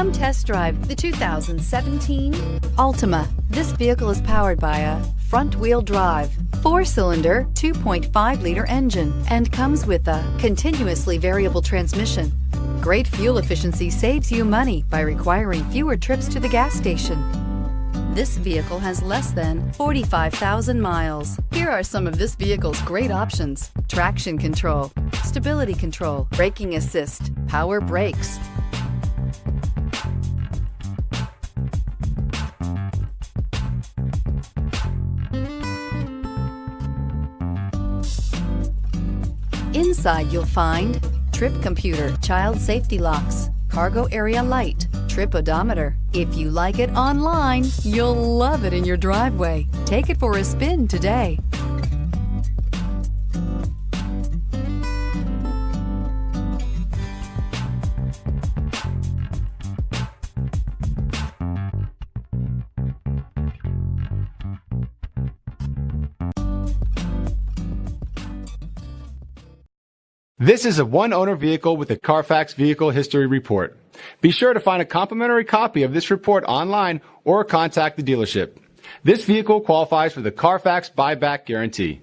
Come test drive the 2017 Altima. This vehicle is powered by a front-wheel drive, 4-cylinder, 2.5-liter engine, and comes with a continuously variable transmission. Great fuel efficiency saves you money by requiring fewer trips to the gas station. This vehicle has less than 45,000 miles. Here are some of this vehicle's great options: traction control, stability control, braking assist, power brakes. Inside you'll find trip computer, child safety locks, cargo area light, trip odometer. If you like it online, you'll love it in your driveway. Take it for a spin today. This is a one-owner vehicle with a Carfax Vehicle History Report. Be sure to find a complimentary copy of this report online or contact the dealership. This vehicle qualifies for the Carfax Buyback Guarantee.